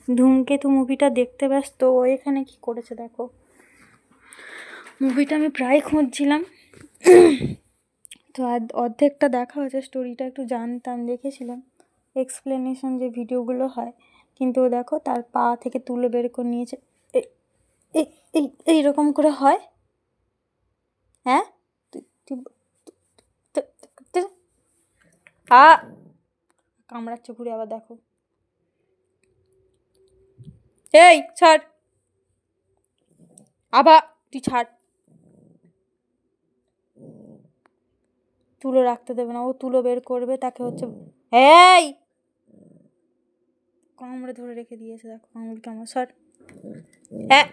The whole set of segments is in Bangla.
ধূমকেতু মুভিটা দেখতে ব্যস্ত। ও এখানে কি করেছে দেখো। মুভিটা আমি প্রায় খুঁজছিলাম, তো অর্ধেকটা দেখা হয়েছে। স্টোরিটা একটু জানতাম, দেখেছিলাম এক্সপ্লেনেশন যে ভিডিওগুলো হয়, কিন্তু ও দেখো তার পা থেকে তুলে বের করে নিয়েছে। এইরকম করে হয়? হ্যাঁ, কামড়াচ্ছে ঘুরে আবার দেখো। এই ছাড়, আবার তুই ছাড়। তুলো রাখতে দেবে না, ও তুলো বের করবে, তাকে হচ্ছে এই কামড়ে ধরে রেখে দিয়েছে দেখো আঙুল কামড়। সর, হ্যাঁ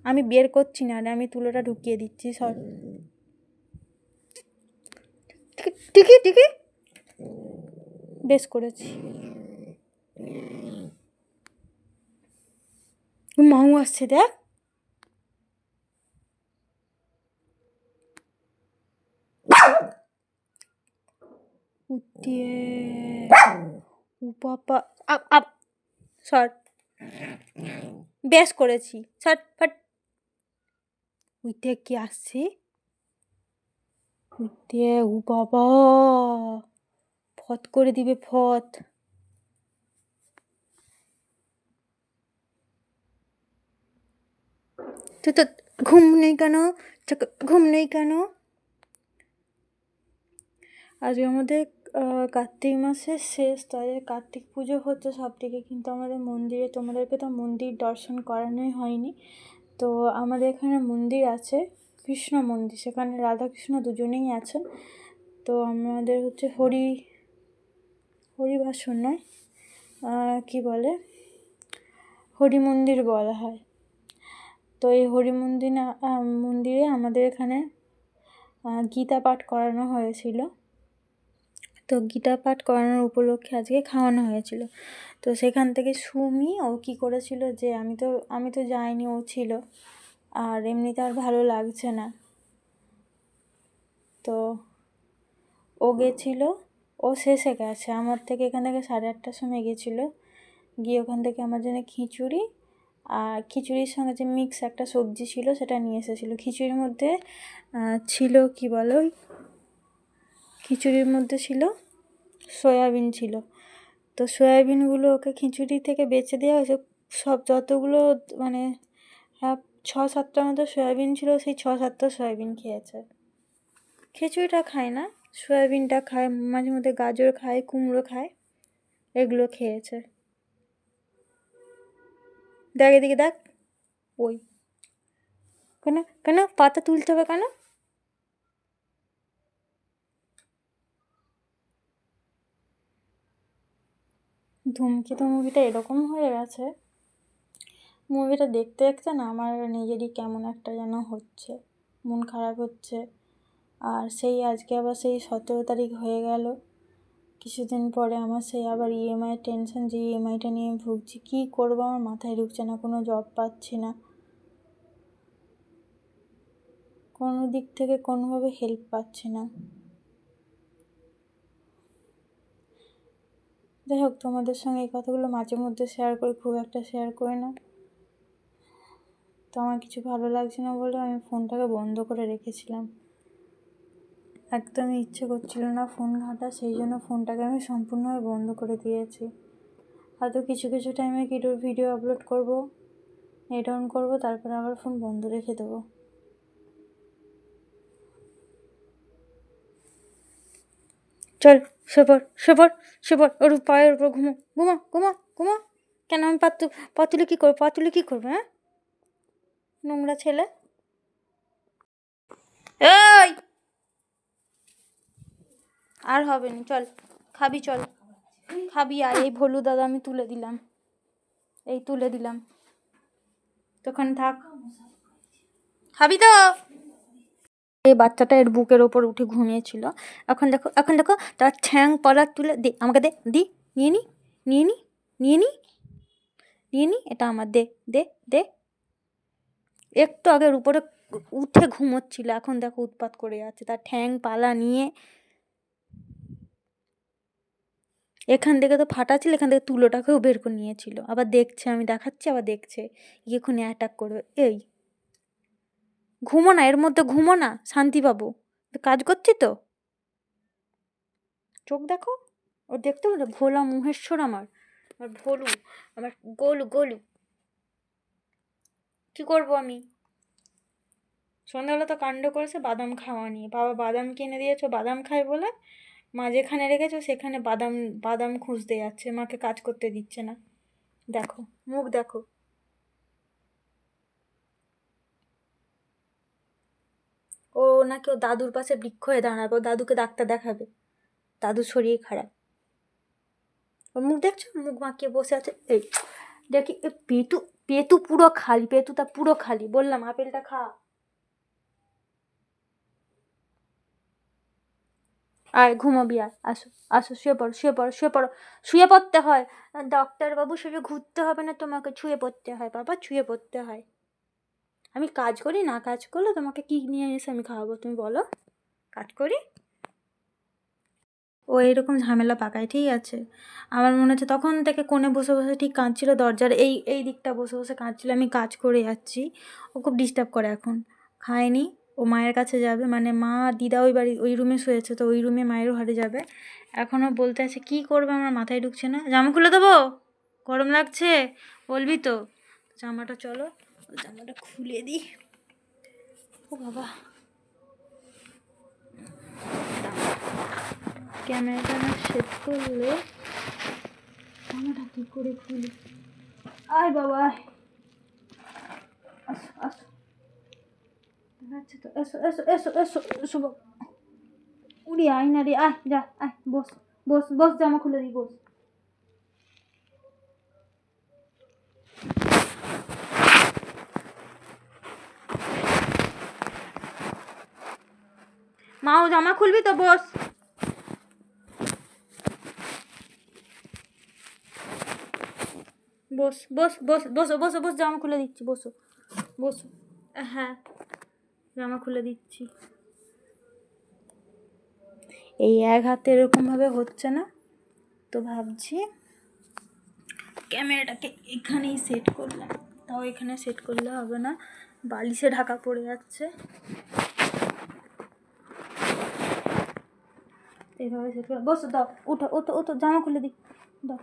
আমি বের করছি না রে, আমি তুলোটা ঢুকিয়ে দিচ্ছি, সর। ঠিকই ঠিকই বেশ করেছি। মাউ আসছে দেখ। উঠিয়ে বাবা, আপ আপ, সর। বেশ করেছি, সর ফট। উঠে কি আসছি, উঠে ও বাবা ফত করে দিবে, ফত। তুই তো ঘুম নেই কেন, ঘুম নেই কেন? আজকে আমাদের কার্তিক মাসের শেষ, তাই কার্তিক পুজো হচ্ছে সব থেকে, কিন্তু আমাদের মন্দিরে, তোমাদেরকে তো মন্দির দর্শন করানোই হয়নি। তো আমাদের এখানে মন্দির আছে, কৃষ্ণ মন্দির, সেখানে রাধাকৃষ্ণ দুজনেই আছেন। তো আমাদের হচ্ছে হরিবাসন নয়, কী বলে, হরি মন্দির বলা হয়। তো এই হরি মন্দিরে আমাদের এখানে গীতা পাঠ করানো হয়েছিল। তো গীতা পাঠ করানোর উপলক্ষে আজকে খাওয়ানো হয়েছিল। তো সেখান থেকে সুমি ও কী করেছিল যে আমি তো যাইনি, ও ছিল, আর এমনিতে আর ভালো লাগছে না, তো ও গেছিলো, ও শেষে গেছে আমার থেকে, এখান থেকে 8:30টার সময় গেছিলো, গিয়ে ওখান থেকে আমার জন্য খিচুড়ি আর খিচুড়ির সঙ্গে যে মিক্স একটা সবজি ছিল সেটা নিয়ে এসেছিলো। খিচুড়ির মধ্যে ছিল কি বলো, খিচুড়ির মধ্যে ছিল সয়াবিন ছিল। তো সয়াবিনগুলো ওকে খিচুড়ি থেকে বেছে দেওয়া হয়েছে, সব যতগুলো মানে 6-7টার মতো সয়াবিন ছিল, সেই 6-7টা সয়াবিন খেয়েছে। খিচুড়িটা খায় না, সয়াবিনটা খায়, মাঝে মধ্যে গাজর খায়, কুমড়ো খায়, এগুলো খেয়েছে। দেখ এদিকে দেখ, ওই কেন কেন পাতা তুলতে হবে কেন? ধূমকেতু মুভিটা এরকম হয়ে গেছে, মুভিটা দেখতে দেখতে না আমার নিজেরই কেমন একটা যেন হচ্ছে, মন খারাপ হচ্ছে। আর সেই আজকে আবার সেই 17 তারিখ হয়ে গেল, কিছুদিন পরে আমার সেই আবার ইএমআই টেনশন, যে ইএমআইটা নিয়ে ভুগছি, কী করবো আমার মাথায় ঢুকছে না, কোনো জব পাচ্ছি না, কোনো দিক থেকে কোনোভাবে হেল্প পাচ্ছি না। যাই হোক, তোমাদের সঙ্গে এই কথাগুলো মাঝে মধ্যে শেয়ার করি, খুব একটা শেয়ার করি না। তো আমার কিছু ভালো লাগছে না বলে আমি ফোনটাকে বন্ধ করে রেখেছিলাম, একদমই ইচ্ছে করছিল না ফোন ঘাঁটা, সেই জন্য ফোনটাকে আমি সম্পূর্ণভাবে বন্ধ করে দিয়েছি। হয়তো কিছু কিছু টাইমে ভিডিও আপলোড করব, নেট অন করবো, তারপরে আবার ফোন বন্ধ রেখে দেবো। চল সবার ওর পায়ের উপর ঘুমো, ঘুমা ঘুমা ঘুমা। কেন আমি পাতুলে কী করবো, পাতুলে কী করবে? হ্যাঁ, নোংরা ছেলে। এই আর হবে না, চল খাবি, চল খাবি, আর এই ভলু দাদা আমি তুলে দিলাম, তুলে দিলাম, তখন থাক, খাবি তো। এই বাচ্চাটা এর বুকের ওপর উঠে ঘুমিয়েছিল, এখন দেখো তার ঠ্যাং পলা তুলে দে, আমাকে দে, নিয়ে নি নিয়ে নি নিয়ে নি নিয়ে নি, এটা আমার, দে দে দে। একটু আগের উপরে উঠে ঘুমোচ্ছিল, এখন দেখো উৎপাত করে যাচ্ছে, তার ঠ্যাং পালা নিয়ে। এখান থেকে তো ফাটা ছিল, এখান থেকে তুলোটাকেও বের করে নিয়েছিল, আবার দেখছে, আমি দেখাচ্ছি আবার দেখছে, এক্ষুনি অ্যাটাক করবে। এই ঘুমো না, এর মধ্যে ঘুমো না, শান্তি পাবো, কাজ করছি তো, চোখ দেখো, ও দেখতে পারো, ভোলা মহেশ্বর আমার ভোলু, আমার গোলু গোলু। কি করবো আমি? সন্ধ্যাবেলা তো কাণ্ড করেছে বাদাম খাওয়া নিয়ে, বাবা বাদাম কিনে দিয়েছো, বাদাম খাই বলে মা যেখানে রেখেছো সেখানে বাদাম বাদাম খুঁজতে যাচ্ছে, মাকে কাজ করতে দিচ্ছে না। দেখো মুখ দেখো। ও নাকি ও দাদুর পাশে বৃক্ষ হয়ে দাঁড়াবে, ও দাদুকে ডাক্তার দেখাবে, দাদুর শরীর খারাপ। ওর মুখ দেখছো, মুখ বাঁকিয়ে বসে আছে। এই দেখি পেটু, পেটু পুরো খালি, পেটুটা পুরো খালি, বললাম আপেলটা খা। আয় ঘুমাবি, আয়, আসো আসো, শুয়ে পড়ো শুয়ে পড়ো শুয়ে পড়ো, শুয়ে পড়তে হয়, ডাক্তারবাবু সেভাবে ঘুরতে হবে না তোমাকে, শুয়ে পড়তে হয় বাবা, শুয়ে পড়তে হয়। আমি কাজ করি, না কাজ করলে তোমাকে কি নিয়ে এসে আমি খাওয়াবো, তুমি বলো? কাজ করি, ও এরকম ঝামেলা পাকায়, ঠিক আছে? আমার মনে হচ্ছে তখন থেকে কোণে বসে বসে ঠিক কাঁদছিল, দরজার এই এই দিকটা বসে বসে কাঁদছিল, আমি কাজ করে যাচ্ছি, ও খুব ডিস্টার্ব করে এখন। খায়নি, ও মায়ের কাছে যাবে, মানে মা দিদা ওই বাড়ি ওই রুমে শুয়েছে, তো ওই রুমে মায়ের ঘরে যাবে। এখনও বলতে আছে কী করবে, আমার মাথায় ঢুকছে না। জামা খুলে দেবো, গরম লাগছে বলবি তো? জামাটা চলো, জামাটা খুলে দিই। ও বাবা, ক্যামেরাটা না সেট করলে জামাটা কী করে খুলি? আয় বাবা আয়, আসো আসো, আচ্ছা তো, এসো এসো এসো এসো এসো বাবা। উড়ি আয় না রে, আয় যা, আয় বস বস বস, জামা খুলে দিই, বস। মাও জামা খুলবি তো, বস। বস বস বস বসো বসো বস, জামা খুলে দিচ্ছি, বসো বসো। হ্যাঁ, জামা খুলে দিচ্ছি। এই এক হাতে এরকমভাবে হচ্ছে না, তো ভাবছি ক্যামেরাটাকে এখানেই সেট করলাম, তাও এখানে সেট করলে হবে না, বালিশে ঢাকা পড়ে যাচ্ছে, এইভাবে সেট করে। বসো, দাও, উঠো উঠো উঠো, জামা খুলে দিই, দাও।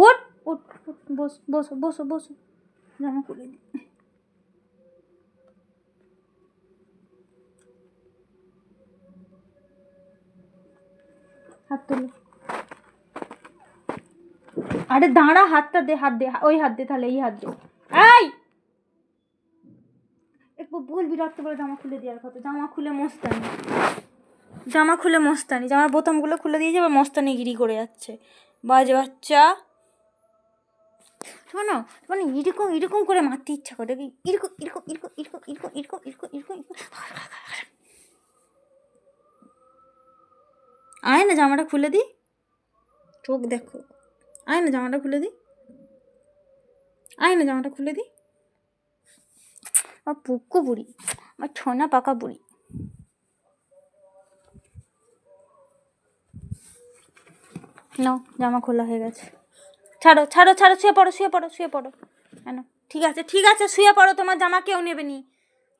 উঠ উঠ উঠ, বস বসো বসো বসো, জামা খুলে দিই। হাত তুলো, আরে দাঁড়া, হাতটা দে, হাত দে, ওই হাত দে, তাহলে এই হাত দে। এই একবার বলবি রাখতে পারে জামা খুলে দেওয়ার কথা, জামা খুলে মস্তানি, জামা খুলে মস্তানি, জামার বোতামগুলো খুলে দিয়ে যাবে, মস্তানিগিরি করে যাচ্ছে, বাজে বাচ্চা। শোনো, মানে এরকম এরকম করে মারতে ইচ্ছা করে, এরকম এরকম এরকম এরকম এরকম এরকম এরকম এরকম। আয় না জামাটা খুলে দিই, চোখ দেখো, আয় না জামাটা খুলে দিই, আয় না জামাটা খুলে দিই। আমার পুক্কু বুড়ি, আমার ছোনা পাকা বুড়ি। নাও, জামা খোলা হয়ে গেছে, ছাড়ো ছাড়ো ছাড়ো, শুয়ে পড়ো শুয়ে পড়ো শুয়ে পড়ো। কেন? ঠিক আছে ঠিক আছে, শুয়ে পড়ো, তোমার জামা কেউ নেবে নি।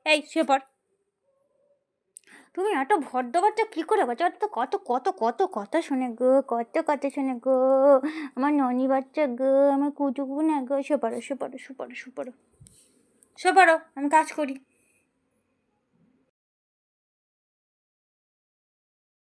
এই শুয়ে পড়। তুমি এত ভদ্র বাচ্চা কী করে বাচ্চা, তো কত কত কত কথা শোনে গো, কত কথা শোনে গো, আমার ননি বাচ্চা গো, আমার কুটুকু না গো। শুয়ে পড়ো শুয়ে পড়ো শুয়ে পড়ো শুয়ে পড়ো শুয়ে পড়ো, আমি কাজ করি।